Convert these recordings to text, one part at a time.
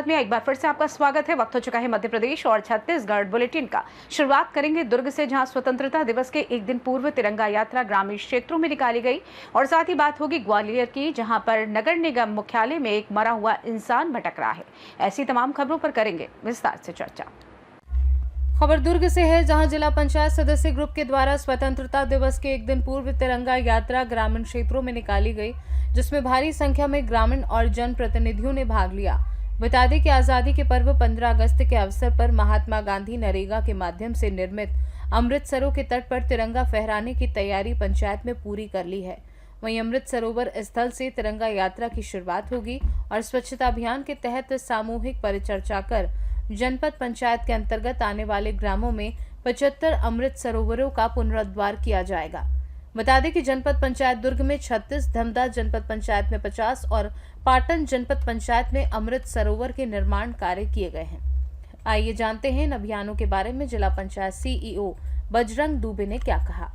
में एक बार फिर से आपका स्वागत है। वक्त हो चुका है मध्य प्रदेश और छत्तीसगढ़ बुलेटिन का। शुरुआत करेंगे दुर्ग से, जहां स्वतंत्रता दिवस के एक दिन पूर्व तिरंगा यात्रा ग्रामीण क्षेत्रों में निकाली गई। और साथ ही बात होगी ग्वालियर की, जहां पर नगर निगम मुख्यालय में एक मरा हुआ इंसान भटक रहा है। ऐसी तमाम खबरों पर करेंगे विस्तार से चर्चा। खबर दुर्ग से है, जहां जिला पंचायत सदस्य ग्रुप के द्वारा स्वतंत्रता दिवस के एक दिन पूर्व तिरंगा यात्रा ग्रामीण क्षेत्रों में निकाली गई, जिसमें भारी संख्या में ग्रामीण और जनप्रतिनिधियों ने भाग लिया। बता दें कि आजादी के पर्व 15 अगस्त के अवसर पर महात्मा गांधी नरेगा के माध्यम से निर्मित अमृत सरोवर के तट पर तिरंगा फहराने की तैयारी पंचायत में पूरी कर ली है। वहीं अमृत सरोवर स्थल से तिरंगा यात्रा की शुरुआत होगी और स्वच्छता अभियान के तहत सामूहिक परिचर्चा कर जनपद पंचायत के अंतर्गत आने वाले ग्रामों में 75 अमृत सरोवरों का पुनरुद्धार किया जाएगा। बता दें कि जनपद पंचायत दुर्ग में 36, धमदा जनपद पंचायत में 50 और पाटन जनपद पंचायत में अमृत सरोवर के निर्माण कार्य किए गए हैं। आइए जानते हैं इन अभियानों के बारे में। जिला पंचायत सीईओ बजरंग दुबे ने क्या कहा।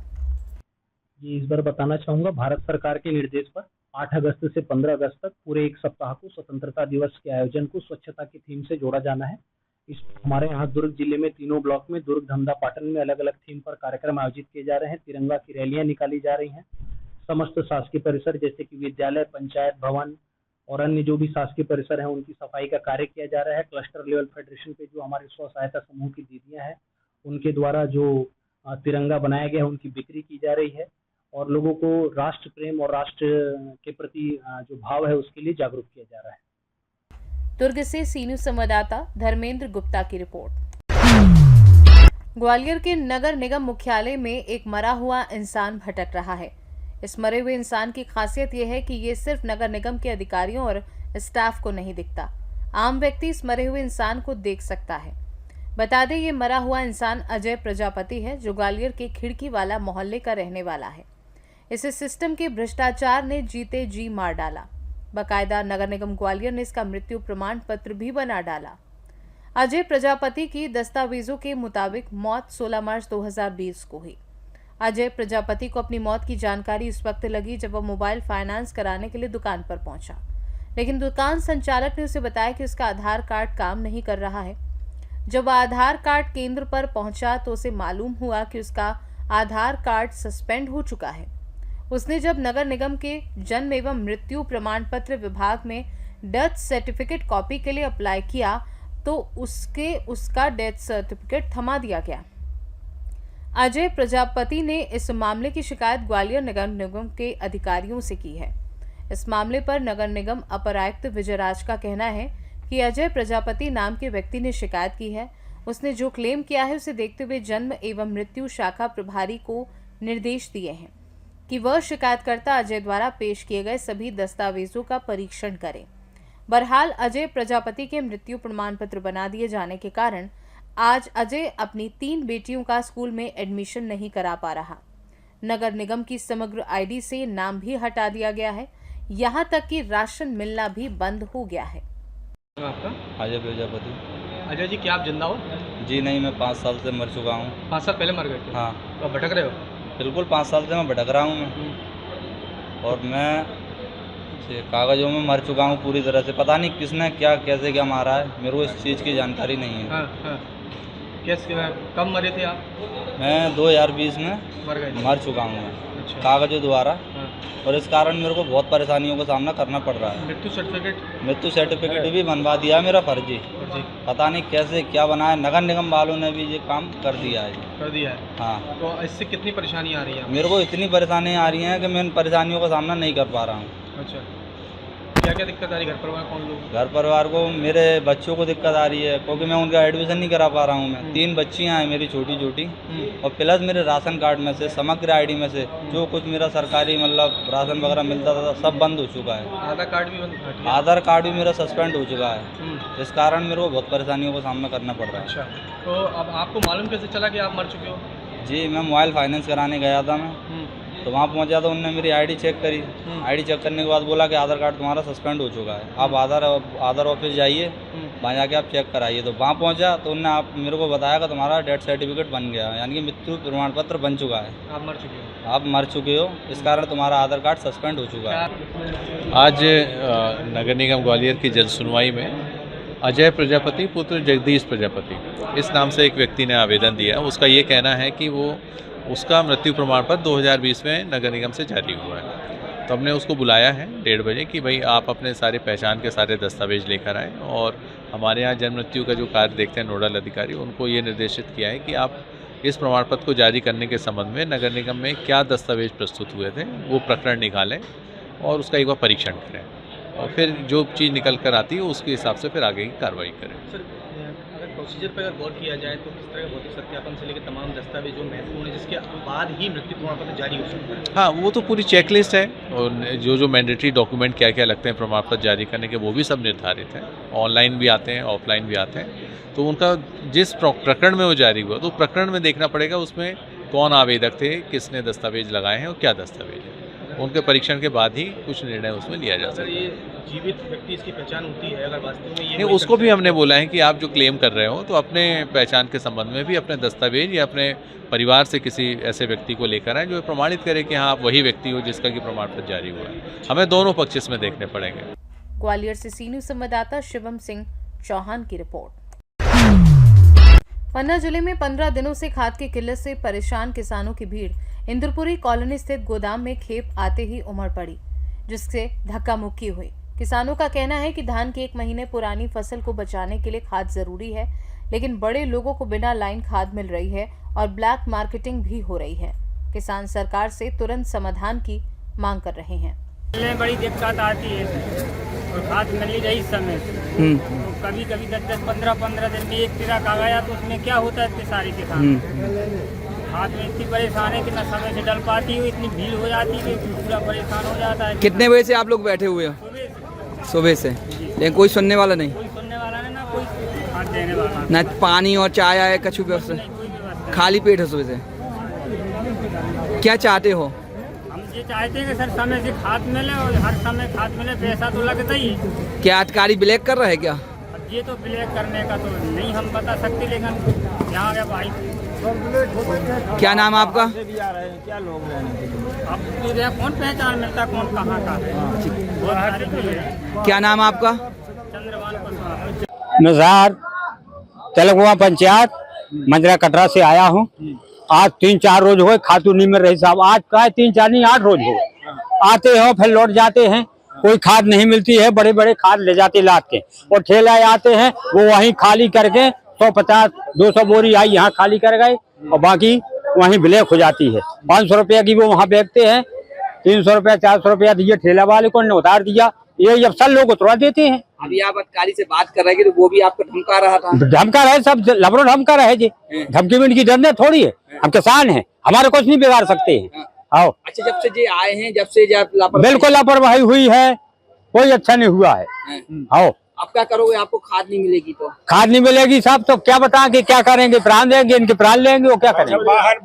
जी, इस बार बताना चाहूँगा, भारत सरकार के निर्देश पर 8 अगस्त से 15 अगस्त तक पूरे एक सप्ताह को स्वतंत्रता दिवस के आयोजन को स्वच्छता की थीम से जोड़ा जाना है। इस हमारे यहाँ दुर्ग जिले में तीनों ब्लॉक में दुर्ग, धमदा, पाटन में अलग अलग थीम पर कार्यक्रम आयोजित किए जा रहे हैं। तिरंगा की रैलियां निकाली जा रही हैं। समस्त शासकीय परिसर जैसे कि विद्यालय, पंचायत भवन और अन्य जो भी शासकीय परिसर हैं, उनकी सफाई का कार्य किया जा रहा है। क्लस्टर लेवल फेडरेशन पे जो हमारे स्व सहायता समूह की दीदियां हैं, उनके द्वारा जो तिरंगा बनाया गया है, उनकी बिक्री की जा रही है और लोगों को राष्ट्र प्रेम और राष्ट्र के प्रति जो भाव है उसके लिए जागरूक किया जा रहा है। दुर्ग से सीनियर संवाददाता धर्मेंद्र गुप्ता की रिपोर्ट। ग्वालियर के नगर निगम मुख्यालय में एक मरा हुआ इंसान भटक रहा है। इस मरे हुए इंसान की खासियत यह है कि ये सिर्फ नगर निगम के अधिकारियों और स्टाफ को नहीं दिखता, आम व्यक्ति इस मरे हुए इंसान को देख सकता है। बता दें, ये मरा हुआ इंसान अजय प्रजापति है, जो ग्वालियर के खिड़की वाला मोहल्ले का रहने वाला है। इसे सिस्टम के भ्रष्टाचार ने जीते जी मार डाला। बकायदा नगर निगम ग्वालियर ने इसका मृत्यु प्रमाण पत्र भी बना डाला। अजय प्रजापति की दस्तावेजों के मुताबिक मौत 16 मार्च 2020 को हुई। अजय प्रजापति को अपनी मौत की जानकारी इस वक्त लगी जब वह मोबाइल फाइनेंस कराने के लिए दुकान पर पहुंचा, लेकिन दुकान संचालक ने उसे बताया कि उसका आधार कार्ड काम नहीं कर रहा है। जब वह आधार कार्ड केंद्र पर पहुंचा तो उसे मालूम हुआ कि उसका आधार कार्ड सस्पेंड हो चुका है। उसने जब नगर निगम के जन्म एवं मृत्यु प्रमाण पत्र विभाग में डेथ सर्टिफिकेट कॉपी के लिए अप्लाई किया तो उसका डेथ सर्टिफिकेट थमा दिया गया। अजय प्रजापति ने इस मामले की शिकायत ग्वालियर नगर निगम के अधिकारियों से की है। इस मामले पर नगर निगम अपर आयुक्त विजयराज का कहना है कि अजय प्रजापति नाम के व्यक्ति ने शिकायत की है। उसने जो क्लेम किया है उसे देखते हुए जन्म एवं मृत्यु शाखा प्रभारी को निर्देश दिए हैं कि वह शिकायतकर्ता अजय द्वारा पेश किए गए सभी दस्तावेजों का परीक्षण करें। बहरहाल अजय प्रजापति के मृत्यु प्रमाण पत्र बना दिए जाने के कारण आज अजय अपनी 3 बेटियों का स्कूल में एडमिशन नहीं करा पा रहा। नगर निगम की समग्र आईडी से नाम भी हटा दिया गया है। यहां तक कि राशन मिलना भी बंद हो गया है। आपका अजय प्रजापति। अजय जी, क्या आप जिंदा हो? जी नहीं, मैं 5 साल से मर चुका हूँ। 5 साल पहले मर गए थे? हाँ। तो आप भटक रहे हो? बिल्कुल, 5 साल से मैं भटक रहा हूँ मैं। और मैं कागजों में मर चुका हूँ पूरी तरह से। पता नहीं किसने क्या कैसे क्या मारा है, मेरे को इस चीज़ की जानकारी नहीं है। हाँ हाँ। कब मरे थे आप? मैं 2020 में मर चुका हूँ मैं। अच्छा। कागजों द्वारा। हाँ। और इस कारण मेरे को बहुत परेशानियों का सामना करना पड़ रहा है। मृत्यु सर्टिफिकेट भी बनवा दिया मेरा फर्जी। पता नहीं कैसे क्या बना है, नगर निगम वालों ने भी ये काम कर दिया है। हाँ। तो इससे कितनी परेशानी आ रही है? मेरे को इतनी परेशानियाँ आ रही हैं कि मैं इन परेशानियों का सामना नहीं कर पा रहा हूँ। अच्छा, क्या क्या दिक्कत आ रही है? घर परिवार कौन लोग? घर परिवार को, मेरे बच्चों को दिक्कत आ रही है क्योंकि मैं उनका एडमिशन नहीं करा पा रहा हूँ। मैं 3 बच्चियाँ हैं मेरी छोटी छोटी, और प्लस मेरे राशन कार्ड में से, समग्र आईडी में से जो कुछ मेरा सरकारी मतलब राशन वगैरह मिलता था सब बंद हो चुका है। आधार कार्ड भी बंद? आधार कार्ड भी मेरा सस्पेंड हो चुका है। इस कारण मेरे को बहुत परेशानियों का सामना करना पड़ रहा है। अच्छा, तो अब आपको मालूम कैसे चला कि आप मर चुके हो? जी, मैं मोबाइल फाइनेंस कराने गया था मैं, तो वहाँ पहुँचा तो उन्होंने मेरी आईडी चेक करी। आईडी चेक करने के बाद बोला कि आधार कार्ड तुम्हारा सस्पेंड हो चुका है, आप आधार ऑफिस जाइए, वहाँ जाके आप चेक कराइए। तो वहाँ पहुँचा तो उन्होंने मेरे को बताया कि तुम्हारा डेथ सर्टिफिकेट बन गया है, यानी कि मृत्यु प्रमाण पत्र बन चुका है। आप मर चुके हो? आप मर चुके हो, इस कारण तुम्हारा आधार कार्ड सस्पेंड हो चुका है। आज नगर निगम ग्वालियर की जन सुनवाई में अजय प्रजापति पुत्र जगदीश प्रजापति, इस नाम से एक व्यक्ति ने आवेदन दिया। उसका ये कहना है कि उसका मृत्यु प्रमाण पत्र 2020 में नगर निगम से जारी हुआ है। तो हमने उसको बुलाया है 1:30 बजे कि भाई आप अपने सारे पहचान के सारे दस्तावेज लेकर आएँ, और हमारे यहाँ जन्म मृत्यु का जो कार्य देखते हैं नोडल अधिकारी, उनको ये निर्देशित किया है कि आप इस प्रमाण पत्र को जारी करने के संबंध में नगर निगम में क्या दस्तावेज प्रस्तुत हुए थे वो प्रकरण निकालें और उसका एक बार परीक्षण करें, और फिर जो चीज़ निकल कर आती है उसके हिसाब से फिर आगे की कार्रवाई करें। सर, अगर प्रोसीजर पर अगर गौर किया जाए तो किस तरह का भौतिक सत्यापन से लेकर तमाम दस्तावेज जो महत्वपूर्ण है जिसके बाद ही मृत्यु प्रमाण पत्र जारी हो सकता है? हाँ, वो तो पूरी चेकलिस्ट है, और जो मैंडेटरी डॉक्यूमेंट क्या क्या लगते हैं प्रमाण पत्र जारी करने के, वो भी सब निर्धारित हैं। ऑनलाइन भी आते हैं, ऑफलाइन भी आते हैं। तो उनका जिस प्रकरण में वो जारी हुआ तो प्रकरण में देखना पड़ेगा उसमें कौन आवेदक थे, किसने दस्तावेज लगाए हैं और क्या दस्तावेज है। उनके परीक्षण के बाद ही कुछ निर्णय उसमें लिया जा सकता है। ये जीवित व्यक्ति इसकी पहचान होती है अगर वास्तव में ये नहीं, उसको भी हमने बोला है कि आप जो क्लेम कर रहे हो तो अपने पहचान के संबंध में भी अपने दस्तावेज या अपने परिवार से किसी ऐसे व्यक्ति को लेकर आए जो प्रमाणित करे कि हाँ आप वही व्यक्ति हो जिसका कि प्रमाण पत्र जारी हुआ है। हमें दोनों पक्ष इसमें देखने पड़ेंगे। ग्वालियर से सी न्यूज़ संवाददाता शिवम सिंह चौहान की रिपोर्ट। पन्ना जिले में 15 दिनों से खाद की किल्लत से परेशान किसानों की भीड़ इंद्रपुरी कॉलोनी स्थित गोदाम में खेप आते ही उमड़ पड़ी, जिससे धक्का मुक्की हुई। किसानों का कहना है कि धान की 1 महीने पुरानी फसल को बचाने के लिए खाद जरूरी है, लेकिन बड़े लोगों को बिना लाइन खाद मिल रही है और ब्लैक मार्केटिंग भी हो रही है। किसान सरकार से तुरंत समाधान की मांग कर रहे हैं। बड़ी दिक्कत आती है और खाद मिल ही रही समय से, तो कभी कभी 10-10, 15-15 दिन में एक ट्रक आ गया तो उसमें क्या होता है इतने सारे किसान खाद में इतनी परेशान है कि न समय से डल पाती है, इतनी भीड़ हो जाती है कि पूरा परेशान हो जाता है। कितने बजे से आप लोग बैठे हुए हो? सुबह से। लेकिन कोई सुनने वाला नहीं? कोई सुनने वाला नहीं, ना कोई खाद देने वाला, ना पानी और चाय आया कछु व्यवस्था, खाली पेट है सुबह से। क्या चाहते हो? हम ये चाहते हैं कि सर समय से खाद मिले और हर समय खाद मिले, पैसा तो लगता ही है। क्या अधिकारी ब्लैक कर रहे हैं क्या? ये तो ब्लैक करने का तो नहीं हम बता सकते, लेकिन यहाँ गया भाई। क्या नाम आपका? अब कौन पहचान मिलता कौन कहाँ का है। क्या नाम आपका? चंद्रभान नज़ार तेलंगुआ पंचायत मंजरा कटरा से आया हूँ। आज 3-4 रोज हो गए खातू नहीं मिल रही साहब। आज का 3-4 नहीं 8 रोज हो गए। आते हो फिर लौट जाते हैं, कोई खाद नहीं मिलती है। बड़े बड़े खाद ले जाते लाद के, और ठेला आते हैं वो वहीं खाली करके 150-200 बोरी आई यहाँ खाली कर गए, और बाकी वहीं ब्लैक हो जाती है। 500 रुपया की वो वहाँ बेचते हैं, 300 रुपया 400 रुपया दिए ठेला वाले को, ने उतार दिया। ये जब सब लोग उतरवा देते हैं। अभी आप अधिकारी से बात कर रहे हैं तो वो भी आपको धमका रहा था। धमका रहे, सब लबरो धमका रहे जी। धमकी में इनकी डरने थोड़ी है, हम किसान हैं, हमारे कुछ नहीं बिगाड़ सकते हैं। आओ। अच्छा, जब से ये आए हैं, जब से बिल्कुल लापरवाही हुई है, कोई अच्छा नहीं हुआ है। आओ। अब क्या करोगे? आपको खाद नहीं मिलेगी तो? खाद नहीं मिलेगी साहब तो क्या बताएंगे, क्या करेंगे? प्राण देंगे, इनके प्राण लेंगे, वो क्या करेंगे?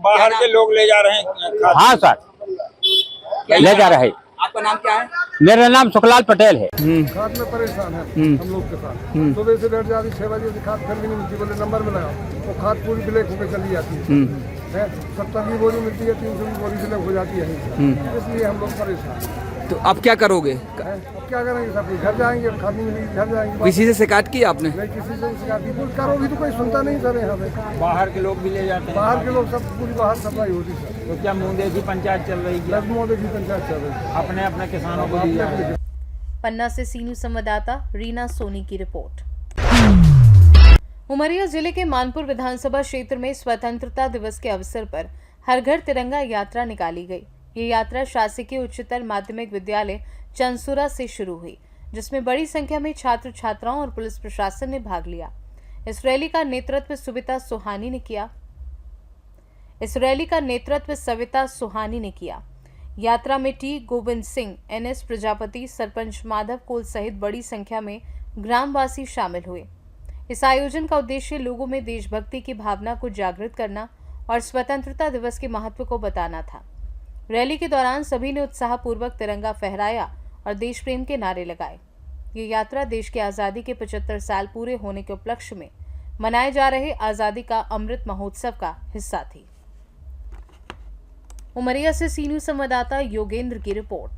बाहर के लोग ले जा रहे हैं। हाँ सर, ले जा रहे हैं। आपका नाम क्या है? मेरा नाम सुखलाल पटेल है। खाद में परेशान है हम लोग के साथ। सुबह से बैठ जाती 6 बजे से, खाद फिर भी नहीं मिलती। बोले नंबर में लगाओ, वो खाद पूरी ब्लैक होकर चली जाती है। 70 की बोरी मिलती है, 300 की बोरी ब्लैक हो जाती है। इसलिए हम लोग परेशान। तो अब क्या करोगे? अब क्या करेंगे सब? घर जाएंगे, खाद नहीं मिलेगी, घर जाएंगे। किसी से शिकायत की आपने? नहीं, किसी से शिकायत की। कुछ करो भी तो कोई सुनता नहीं सर। यहाँ पे बाहर के लोग भी ले जाते हैं। बाहर के लोग सब पूरी बाहर सफाई होती सर। तो क्या मुंह देखी पंचायत चल रही है? मुंह देखी पंचायत चल रही है। अपने अपने किसानों को दी जा रही है। पन्ना से सी न्यूज़ संवाददाता रीना सोनी की रिपोर्ट। उमरिया जिले के मानपुर विधानसभा क्षेत्र में स्वतंत्रता दिवस के अवसर पर हर घर तिरंगा यात्रा निकाली गई। ये यात्रा शासकीय उच्चतर माध्यमिक विद्यालय चंसुरा से शुरू हुई, जिसमें बड़ी संख्या में छात्र छात्राओं और पुलिस प्रशासन ने भाग लिया। इस रैली का नेतृत्व सविता सुहानी ने किया। यात्रा में टी गोविंद सिंह, NS प्रजापति, सरपंच माधव कोल सहित बड़ी संख्या में ग्रामवासी शामिल हुए। इस आयोजन का उद्देश्य लोगों में देशभक्ति की भावना को जागृत करना और स्वतंत्रता दिवस के महत्व को बताना था। रैली के दौरान सभी ने उत्साहपूर्वक तिरंगा फहराया और देश प्रेम के नारे लगाए। ये यात्रा देश की आज़ादी के 75 साल पूरे होने के उपलक्ष्य में मनाए जा रहे आज़ादी का अमृत महोत्सव का हिस्सा थी। उमरिया से सी न्यूज़ संवाददाता योगेंद्र की रिपोर्ट।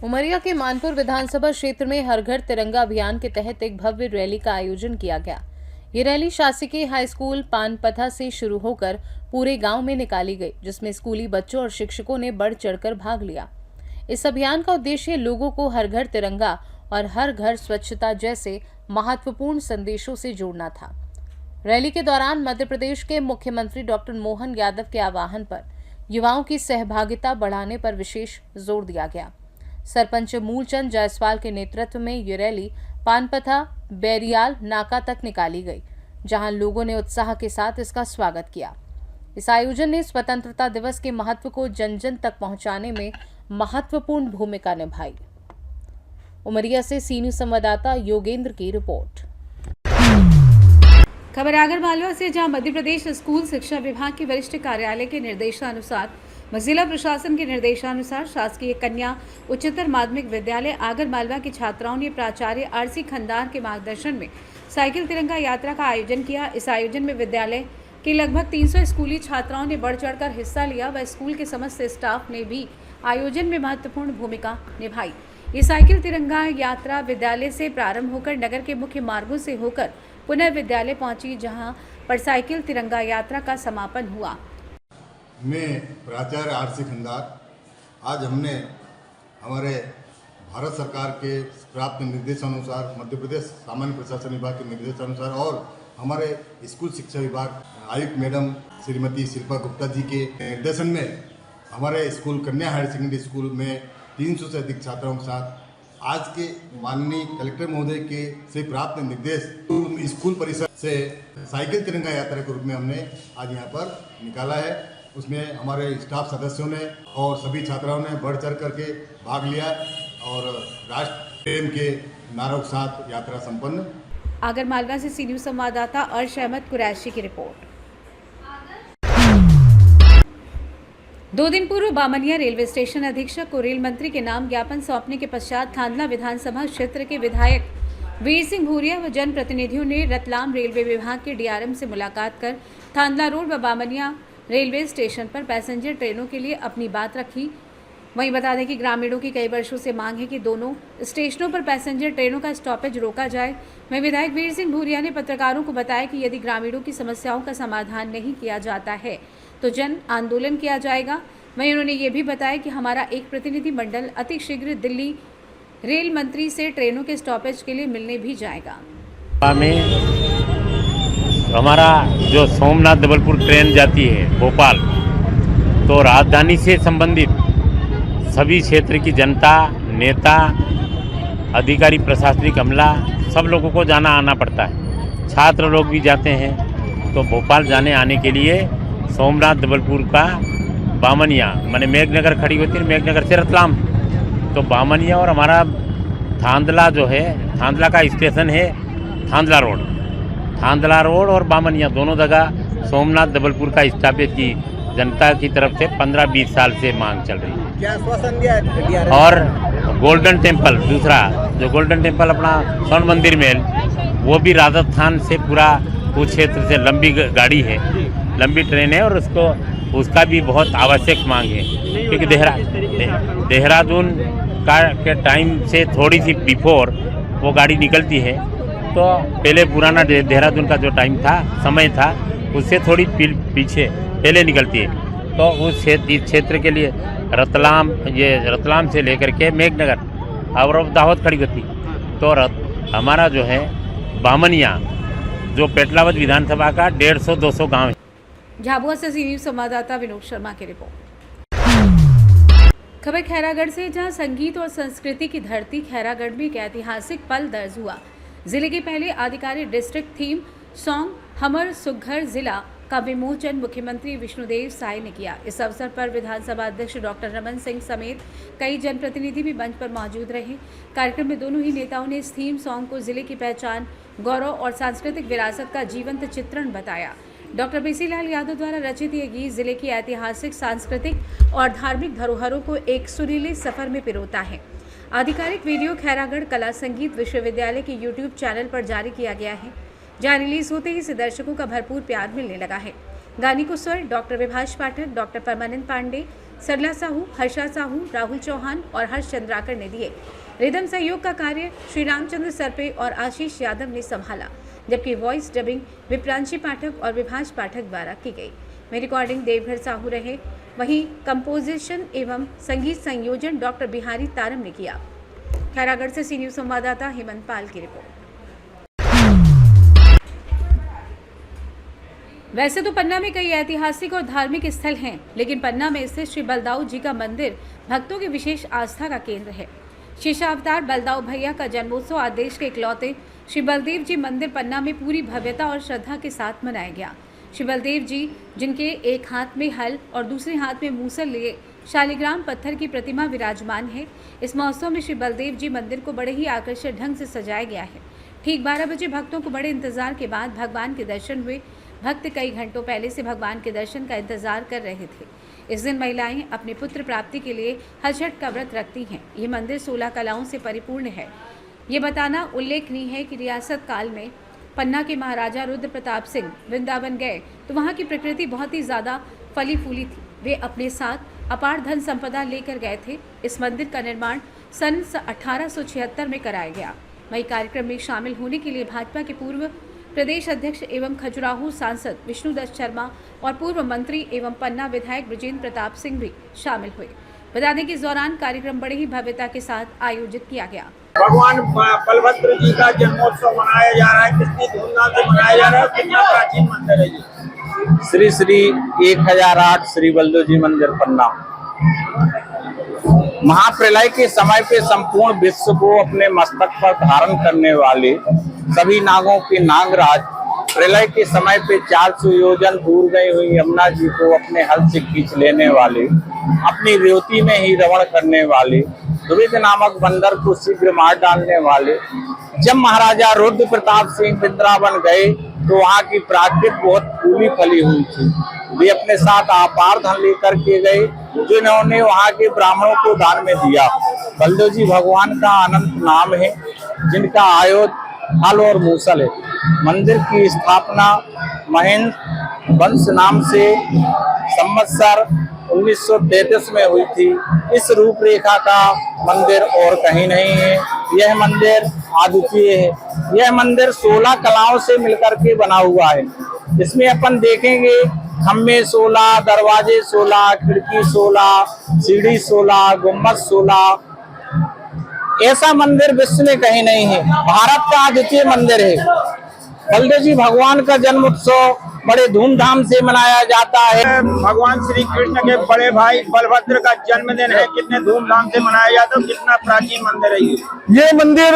उमरिया के मानपुर विधानसभा क्षेत्र में हर घर तिरंगा अभियान के तहत एक भव्य रैली का आयोजन किया गया। ये रैली शासकीय हाई स्कूल पानपथा से शुरू होकर पूरे गांव में निकाली गई, जिसमें स्कूली बच्चों और शिक्षकों ने बढ़ चढ़कर भाग लिया। इस अभियान का उद्देश्य लोगों को हर घर तिरंगा और हर घर स्वच्छता जैसे महत्वपूर्ण संदेशों से जोड़ना था। रैली के दौरान मध्य प्रदेश के मुख्यमंत्री डॉक्टर मोहन यादव के आह्वान पर युवाओं की सहभागिता बढ़ाने पर विशेष जोर दिया गया। सरपंच मूलचंद जायसवाल के नेतृत्व में ये रैली पानपथा बैरियाल नाका तक निकाली गई, जहां लोगों ने उत्साह के साथ इसका स्वागत किया। इस आयोजन ने स्वतंत्रता दिवस के महत्व को जन जन तक पहुंचाने में महत्वपूर्ण भूमिका निभाई। उमरिया से सीनियर संवाददाता योगेंद्र की रिपोर्ट। खबर आगर मालवा से, जहां मध्य प्रदेश स्कूल शिक्षा विभाग के वरिष्ठ कार्यालय के निर्देशानुसार व जिला प्रशासन के निर्देशानुसार शासकीय कन्या उच्चतर माध्यमिक विद्यालय आगर मालवा की छात्राओं ने प्राचार्य आरसी खंदार के मार्गदर्शन में साइकिल तिरंगा यात्रा का आयोजन किया। इस आयोजन में विद्यालय के लगभग 300 स्कूली छात्राओं ने बढ़ चढ़कर हिस्सा लिया व स्कूल के समस्त स्टाफ ने भी आयोजन में महत्वपूर्ण भूमिका निभाई। ये साइकिल तिरंगा यात्रा विद्यालय से प्रारंभ होकर नगर के मुख्य मार्गों से होकर पुनः विद्यालय पहुंची, जहां पर साइकिल तिरंगा यात्रा का समापन हुआ। मैं प्राचार्य आरसी खंदार, आज हमने हमारे भारत सरकार के प्राप्त निर्देशानुसार, मध्य प्रदेश सामान्य प्रशासन विभाग के निर्देशानुसार और हमारे स्कूल शिक्षा विभाग आयुक्त मैडम श्रीमती शिल्पा गुप्ता जी के निर्देशन में हमारे स्कूल कन्या हायर सेकेंडरी स्कूल में 300 से अधिक छात्राओं के साथ आज के माननीय कलेक्टर महोदय के से प्राप्त निर्देश स्कूल परिसर से साइकिल तिरंगा यात्रा के रूप में हमने आज यहाँ पर निकाला है। उसमें हमारे स्टाफ सदस्यों ने और सभी छात्राओं ने बढ़ चढ़ करके भाग लिया और राष्ट्र प्रेम के नारों के साथ यात्रा संपन्न। आगर मालवा से सीनियर संवाददाता अर्श अहमद कुरैशी की रिपोर्ट। 2 दिन पूर्व बामनिया रेलवे स्टेशन अधीक्षक को रेल मंत्री के नाम ज्ञापन सौंपने के पश्चात थांदला विधानसभा क्षेत्र के विधायक वीर सिंह भूरिया व जनप्रतिनिधियों ने रतलाम रेलवे विभाग के डीआरएम से मुलाकात कर थांदला रोड व बामनिया रेलवे स्टेशन पर पैसेंजर ट्रेनों के लिए अपनी बात रखी। वहीं बता दें कि ग्रामीणों की कई वर्षों से मांग है कि दोनों स्टेशनों पर पैसेंजर ट्रेनों का स्टॉपेज रोका जाए। वहीं विधायक वीर सिंह भूरिया ने पत्रकारों को बताया कि यदि ग्रामीणों की समस्याओं का समाधान नहीं किया जाता है तो जन आंदोलन किया जाएगा। वहीं उन्होंने ये भी बताया कि हमारा एक प्रतिनिधि मंडल अतिशीघ्र दिल्ली रेल मंत्री से ट्रेनों के स्टॉपेज के लिए मिलने भी जाएगा। हमारा जो सोमनाथ जबलपुर ट्रेन जाती है भोपाल, तो राजधानी से संबंधित सभी क्षेत्र की जनता, नेता, अधिकारी, प्रशासनिक अमला, सब लोगों को जाना आना पड़ता है। छात्र लोग भी जाते हैं, तो भोपाल जाने आने के लिए सोमनाथ जबलपुर का बामनिया माने मेघनगर खड़ी होती है, मेघनगर से रतलाम, तो बामनिया और हमारा थांदला जो है, थांदला का स्टेशन है थांदला रोड और बामनिया दोनों जगह सोमनाथ जबलपुर का स्टॉपेज की जनता की तरफ से 15-20 साल से मांग चल रही है। क्या आश्वासन दिया है? और गोल्डन टेम्पल, दूसरा जो गोल्डन टेम्पल अपना स्वर्ण मंदिर महल, वो भी राजस्थान से पूरा उस क्षेत्र से लंबी गाड़ी है, लंबी ट्रेन है और उसका भी बहुत आवश्यक मांग है, क्योंकि देहरादून के टाइम से थोड़ी सी बिफोर वो गाड़ी निकलती है, तो पहले पुराना देहरादून का जो टाइम था, समय था, उससे थोड़ी पीछे पहले निकलती है। तो उस क्षेत्र के लिए रतलाम से लेकर के मेघनगर और दाहोद खड़ी होती, तो हमारा जो है बामनिया जो पेटलावद विधानसभा का 150-200 गांव है। झाबुआ से सीनियर संवाददाता विनोद शर्मा की रिपोर्ट। खबर खैरागढ़ से, जहां संगीत और संस्कृति की धरती खैरागढ़ में एक ऐतिहासिक पल दर्ज हुआ। जिले के पहले आधिकारिक डिस्ट्रिक्ट थीम सॉन्ग हमर सुघर जिला का विमोचन मुख्यमंत्री विष्णुदेव साय ने किया। इस अवसर पर विधानसभा अध्यक्ष डॉक्टर रमन सिंह समेत कई जनप्रतिनिधि भी मंच पर मौजूद रहे। कार्यक्रम में दोनों ही नेताओं ने इस थीम सॉन्ग को जिले की पहचान, गौरव और सांस्कृतिक विरासत का जीवंत चित्रण बताया। डॉक्टर बीसी लाल यादव द्वारा रचित ये गीत जिले की ऐतिहासिक, सांस्कृतिक और धार्मिक धरोहरों को एक सुरीले सफर में पिरोता है। आधिकारिक वीडियो खैरागढ़ कला संगीत विश्वविद्यालय के यूट्यूब चैनल पर जारी किया गया है, जहां रिलीज होते ही इसे दर्शकों का भरपूर प्यार मिलने लगा है। गाने को स्वर डॉक्टर विभाष पाठक, डॉक्टर परमानंद पांडे, सरला साहू, हर्षा साहू, राहुल चौहान और हर्ष चंद्राकर ने दिए। रिदम सहयोग का कार्य श्री रामचंद्र सरपे और आशीष यादव ने संभाला, जबकि वॉइस डबिंग विप्रांशी पाठक और विभाष पाठक द्वारा की गई। में रिकॉर्डिंग देवघर साहू रहे। वहीं कंपोजिशन एवं संगीत संयोजन डॉक्टर बिहारी तारम ने किया। खैरागढ़ से सी न्यूज़ संवाददाता हेमंत पाल की रिपोर्ट। वैसे तो पन्ना में कई ऐतिहासिक और धार्मिक स्थल हैं, लेकिन पन्ना में स्थित श्री बलदाऊ जी का मंदिर भक्तों की विशेष आस्था का केंद्र है। शेषावतार बलदाऊ भैया का जन्मोत्सव आज देश के इकलौते श्री बलदेव जी मंदिर पन्ना में पूरी भव्यता और श्रद्धा के साथ मनाया गया। श्री बलदेव जी, जिनके एक हाथ में हल और दूसरे हाथ में मूसल लिए शालिग्राम पत्थर की प्रतिमा विराजमान है। इस महोत्सव में श्री बलदेव जी मंदिर को बड़े ही आकर्षक ढंग से सजाया गया है। ठीक 12 बजे भक्तों को बड़े इंतजार के बाद भगवान के दर्शन हुए। भक्त कई घंटों पहले से भगवान के दर्शन का इंतजार कर रहे थे। इस दिन महिलाएं अपने पुत्र प्राप्ति के लिए हजरत का व्रत रखती हैं। ये मंदिर 16 कलाओं से परिपूर्ण है। ये बताना उल्लेखनीय है कि रियासत काल में पन्ना के महाराजा रुद्र प्रताप सिंह वृंदावन गए तो वहाँ की प्रकृति बहुत ही ज़्यादा फली फूली थी। वे अपने साथ अपार धन संपदा लेकर गए थे। इस मंदिर का निर्माण सन 1876 में कराया गया। वही कार्यक्रम में शामिल होने के लिए भाजपा के पूर्व प्रदेश अध्यक्ष एवं खजुराहो सांसद विष्णुदत्त शर्मा और पूर्व मंत्री एवं पन्ना विधायक ब्रजेंद्र प्रताप सिंह भी शामिल हुए। बता दें कि इस दौरान कार्यक्रम बड़े ही भव्यता के साथ आयोजित किया गया। भगवान बलभद्र जी का जन्मोत्सव मनाया जा रहा है। कितनी धूमधाम से मनाया जा रहा है, कितना प्राचीन मंदिर है ये। श्री श्री 1008 श्री बलदेव जी मंदिर पन्ना। महाप्रलय के समय पे संपूर्ण विश्व को अपने मस्तक पर धारण करने वाले सभी नागों के नागराज प्रलय के समय पे 400 योजन दूर गई हुई यमुना जी को अपने हल से खींच लेने वाले, अपनी रेवती में ही रवण करने वाले, दुविध नामक बंदर को शीघ्र मार डालने वाले। जब महाराजा रुद्र प्रताप सिंह वृंदावन गए तो वहाँ की प्राकृत बहुत फूली फली हुई थी। वे अपने साथ अपार धन लेकर के गए, जिन्होंने वहाँ के ब्राह्मणों को दान में दिया। बलदेव जी भगवान का अनंत नाम है, जिनका आयुध हल और मूसल है। मंदिर की स्थापना महेंद्र वंश नाम से संवत्सर 1933 में हुई थी। इस रूपरेखा का मंदिर और कहीं नहीं है। यह मंदिर अद्वितीय है। यह मंदिर 16 कलाओं से मिलकर के बना हुआ है। इसमें अपन देखेंगे खम्भे 16, दरवाजे 16, खिड़की 16, सीढ़ी 16, गुम्बद 16। ऐसा मंदिर विश्व में कहीं नहीं है। भारत का अद्वितीय मंदिर है। बलदेव जी भगवान का जन्म उत्सव बड़े धूमधाम से मनाया जाता है। भगवान श्री कृष्ण के बड़े भाई बलभद्र का जन्मदिन है। कितने धूमधाम से मनाया जाता है, कितना प्राचीन मंदिर है ये मंदिर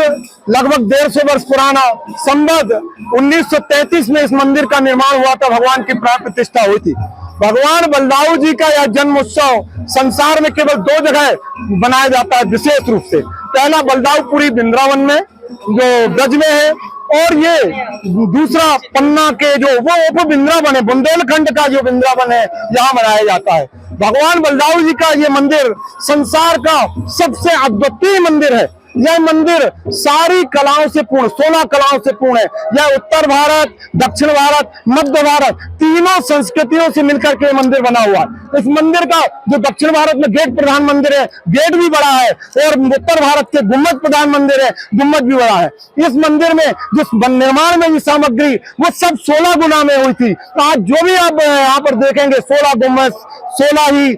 लगभग 150 वर्ष पुराना। संवत 1933 में इस मंदिर का निर्माण हुआ था। भगवान की प्राण प्रतिष्ठा हुई थी। भगवान बलदाऊ जी का यह जन्म उत्सव संसार में केवल 2 जगह बनाया जाता है विशेष रूप से। पहला बलदाऊपुरी वृंदावन में जो ब्रज में है, और ये दूसरा पन्ना के जो वो उप वृंदावन है, बुंदेलखंड का जो वृंदावन है, यहाँ मनाया जाता है। भगवान बलदाऊ जी का ये मंदिर संसार का सबसे अद्वितीय मंदिर है। यह मंदिर सारी कलाओं से पूर्ण, 16 कलाओं से पूर्ण है। यह उत्तर भारत, दक्षिण भारत, मध्य भारत तीनों संस्कृतियों से मिलकर के मंदिर बना हुआ है। इस मंदिर का जो दक्षिण भारत में गेट प्रधान मंदिर है, गेट भी बड़ा है, और उत्तर भारत के गुम्बद प्रधान मंदिर है, गुम्बद भी बड़ा है। इस मंदिर में जिस निर्माण में सामग्री वो सब 16 गुना में हुई थी। तो आज जो भी आप यहाँ पर देखेंगे 16 गुम्बद, 16 ही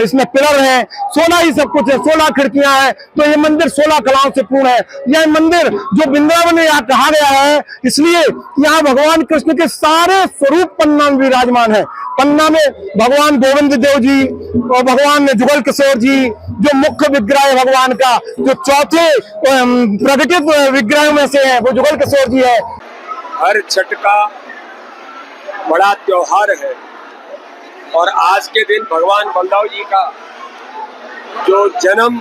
इसमें पिलर है, 16 ही सब कुछ है, 16 खिड़कियां हैं। तो ये मंदिर 16 कलाओं से पूर्ण है। यह मंदिर जो वृंदावन में यहाँ कहा गया है, इसलिए यहाँ भगवान कृष्ण के सारे स्वरूप पन्ना में विराजमान है। पन्ना में भगवान गोविंद देव जी और भगवान जुगल किशोर जी जो मुख्य विग्रह है भगवान का, जो चौथे प्रकटित विग्रह में से है, वो जुगल किशोर जी है। हर छठ का बड़ा त्योहार है और आज के दिन भगवान बलदाऊ जी का जो जन्म,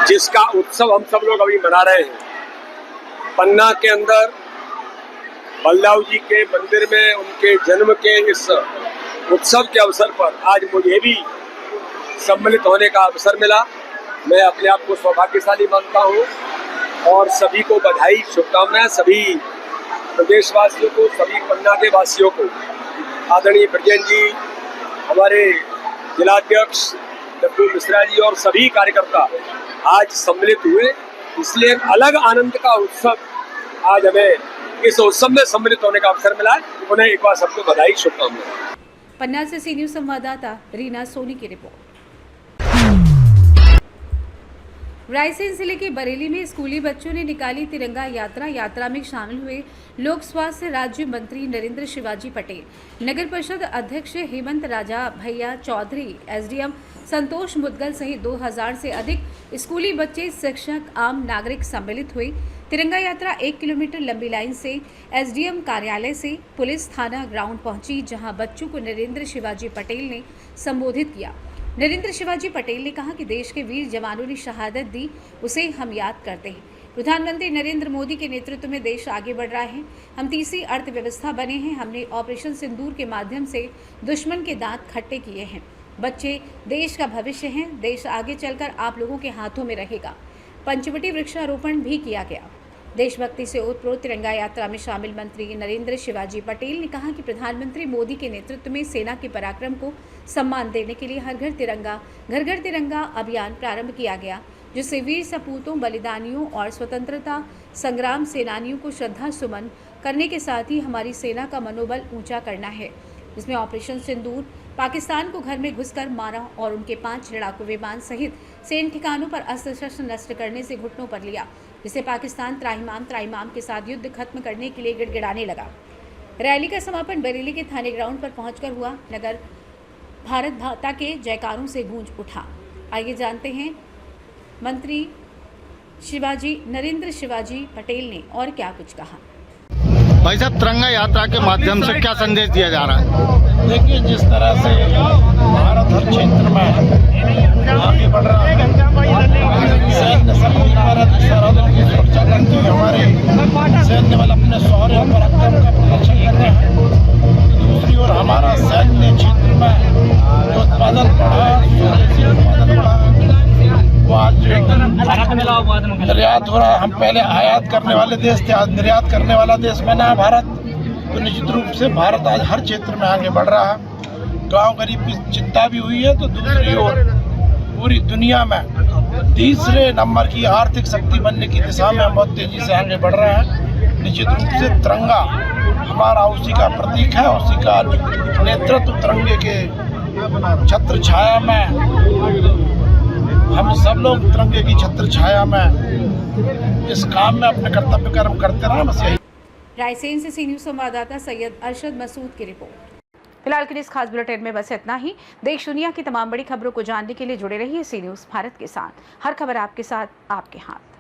जिसका उत्सव हम सब लोग अभी मना रहे हैं, पन्ना के अंदर बलदाऊ जी के मंदिर में उनके जन्म के इस उत्सव के अवसर पर आज मुझे भी सम्मिलित होने का अवसर मिला। मैं अपने आप को सौभाग्यशाली मानता हूँ और सभी को बधाई, शुभकामनाएं। सभी प्रदेशवासियों को, सभी पन्ना के वासियों को, आदरणीय ब्रजेन जी, हमारे जिलाध्यक्ष डब्बू मिश्रा जी और सभी कार्यकर्ता आज सम्मिलित हुए, इसलिए एक अलग आनंद का उत्सव आज हमें इस उत्सव में सम्मिलित होने का अवसर मिला है। उन्हें एक बार सबको बधाई, शुभकामनाएं। पन्ना से सी न्यूज संवाददाता रीना सोनी की रिपोर्ट। रायसेन जिले के बरेली में स्कूली बच्चों ने निकाली तिरंगा यात्रा। यात्रा में शामिल हुए लोक स्वास्थ्य राज्य मंत्री नरेंद्र शिवाजी पटेल, नगर परिषद अध्यक्ष हेमंत राजा भैया चौधरी, एसडीएम संतोष मुदगल सहित 2000 से अधिक स्कूली बच्चे, शिक्षक, आम नागरिक सम्मिलित हुए। तिरंगा यात्रा 1 किलोमीटर लंबी लाइन से एसडीएम कार्यालय से पुलिस थाना ग्राउंड पहुंची, जहां बच्चों को नरेंद्र शिवाजी पटेल ने संबोधित किया। नरेंद्र शिवाजी पटेल ने कहा कि देश के वीर जवानों ने शहादत दी, उसे हम याद करते हैं। प्रधानमंत्री नरेंद्र मोदी के नेतृत्व में देश आगे बढ़ रहा है। हम तीसरी अर्थव्यवस्था बने हैं। हमने ऑपरेशन सिंदूर के माध्यम से दुश्मन के दांत खट्टे किए हैं। बच्चे देश का भविष्य हैं। देश आगे चलकर आप लोगों के हाथों में रहेगा। पंचवटी वृक्षारोपण भी किया गया। देशभक्ति से ओतप्रोत तिरंगा यात्रा में शामिल मंत्री नरेंद्र शिवाजी पटेल ने कहा कि प्रधानमंत्री मोदी के नेतृत्व में सेना के पराक्रम को सम्मान देने के लिए हर घर तिरंगा अभियान प्रारंभ किया गया, जिससे वीर सपूतों, बलिदानियों और स्वतंत्रता संग्राम सेनानियों को श्रद्धा सुमन करने के साथ ही हमारी सेना का मनोबल ऊंचा करना है। जिसमें ऑपरेशन सिंदूर पाकिस्तान को घर में घुसकर मारा और उनके 5 लड़ाकू विमान सहित सेना ठिकानों पर अस्त्र शस्त्र नष्ट करने से घुटनों पर लिया, जिसे पाकिस्तान त्राहिमाम के साथ युद्ध खत्म करने के लिए गिड़गिड़ाने लगा। रैली का समापन बरेली के थाने ग्राउंड पर पहुंचकर हुआ। नगर भारत माता के जयकारों से गूंज उठा। आइए जानते हैं मंत्री नरेंद्र शिवाजी पटेल ने और क्या कुछ कहा। भाई साहब, तिरंगा यात्रा के माध्यम से क्या संदेश दिया जा रहा है? देखिए, जिस तरह से भारत हर क्षेत्र में आगे बढ़ रहा है, सैन्य शक्ति पर सरहद की सुरक्षा करते हुए हमारे सैन्य बल अपने शौर्य और पराक्रम का प्रदर्शन कर रहे हैं। दूसरी ओर हमारा सैन्य क्षेत्र में जो उत्पादन बढ़ा, स्वदेशी उत्पादन बढ़ा, वो आज निर्यात हो रहा है। हम पहले आयात करने वाले देश थे, आज निर्यात करने वाला देश बना है भारत। तो निश्चित रूप से भारत आज हर क्षेत्र में आगे बढ़ रहा है। गांव गरीब की चिंता भी हुई है, तो दूसरी ओर पूरी दुनिया में तीसरे नंबर की आर्थिक शक्ति बनने की दिशा में हम बहुत तेजी से आगे बढ़ रहे हैं। निश्चित रूप से तिरंगा हमारा उसी का प्रतीक है, उसी का नेतृत्व तिरंगे के छत्र छाया में हम सब लोग तिरंगे की छत्र छाया में इस काम में अपने कर्तव्य कर्म करते रहे। बस यही। रायसेन से सी न्यूज संवाददाता सैयद अरशद मसूद की रिपोर्ट। फिलहाल के लिए इस खास बुलेटिन में बस इतना ही। देश दुनिया की तमाम बड़ी खबरों को जानने के लिए जुड़े रहिए सी न्यूज भारत के साथ। हर खबर आपके साथ, आपके हाथ।